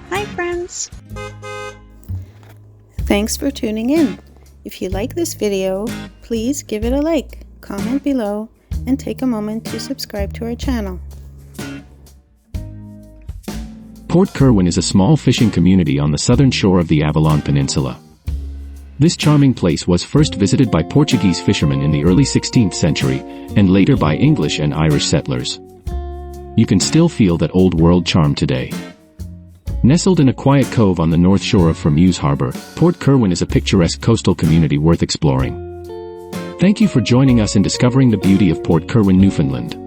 Hi friends! Thanks for tuning in. If you like this video, please give it a like, comment below, and take a moment to subscribe to our channel. Port Kirwan is a small fishing community on the southern shore of the Avalon Peninsula. This charming place was first visited by Portuguese fishermen in the early 16th century, and later by English and Irish settlers. You can still feel that old world charm today. Nestled in a quiet cove on the north shore of Fremuse Harbor, Port Kirwan is a picturesque coastal community worth exploring. Thank you for joining us in discovering the beauty of Port Kirwan, Newfoundland.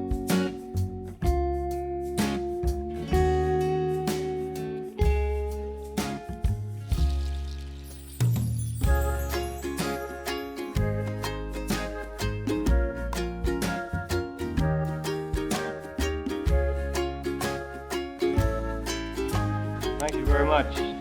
Thank you very much.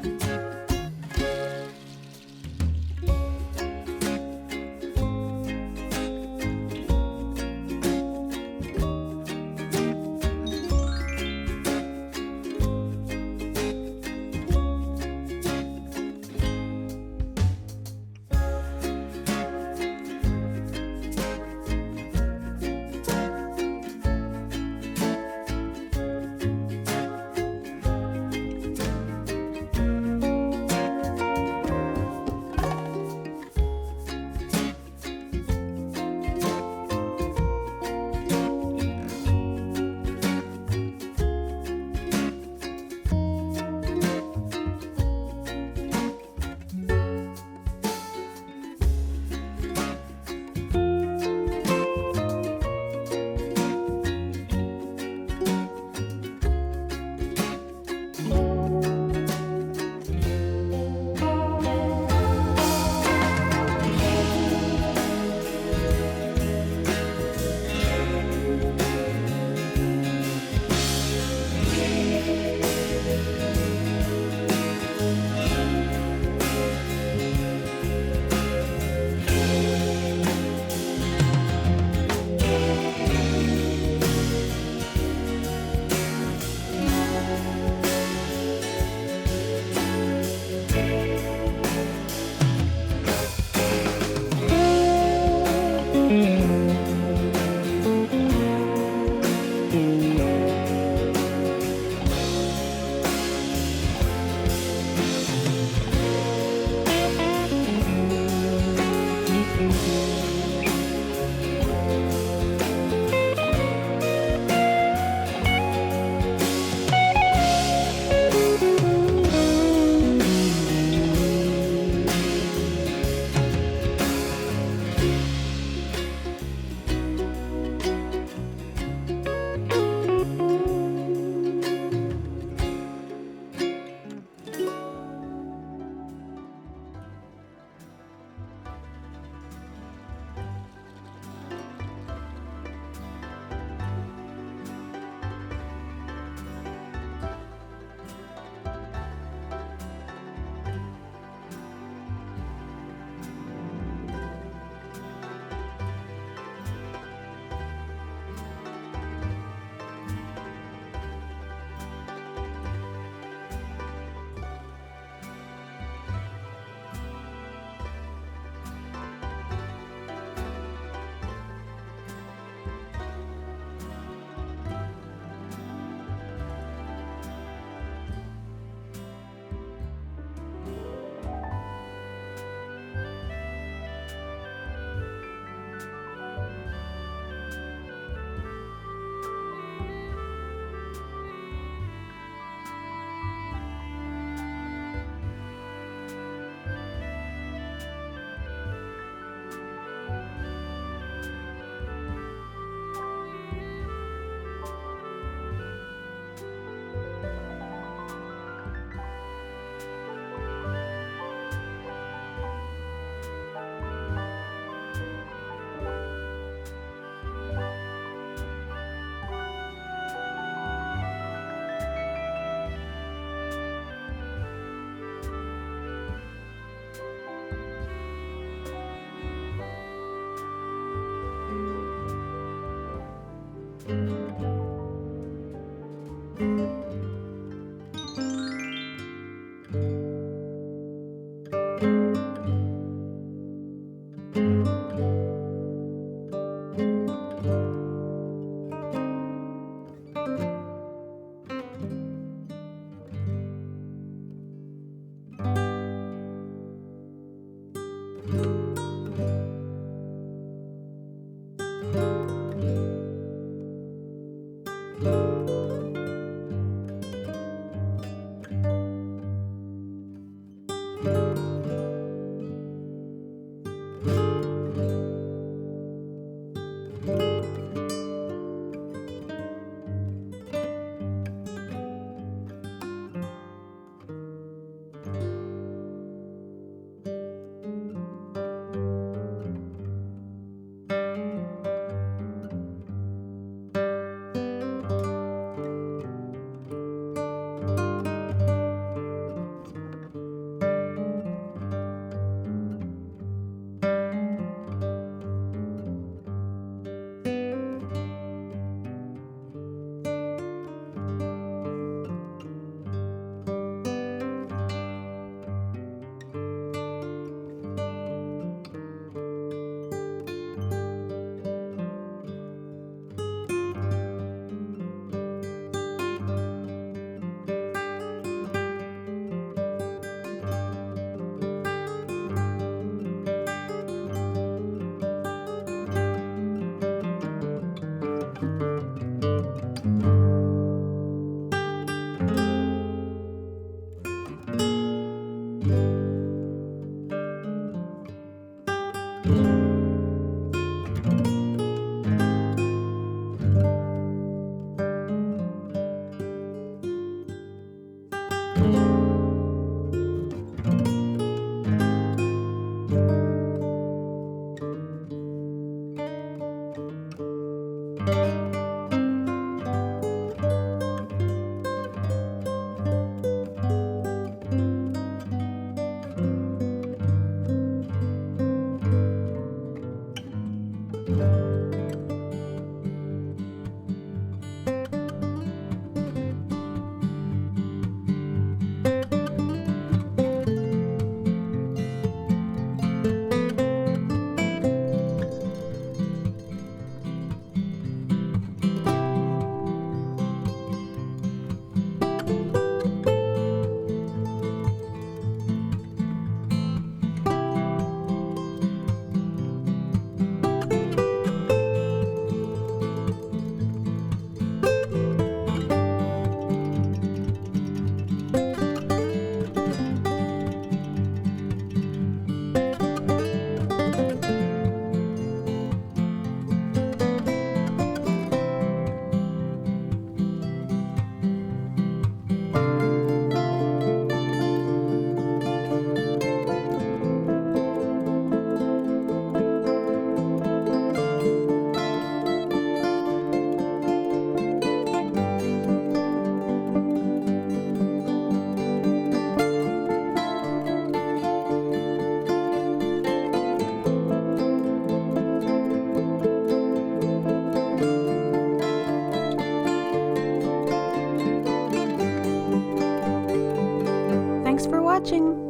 watching!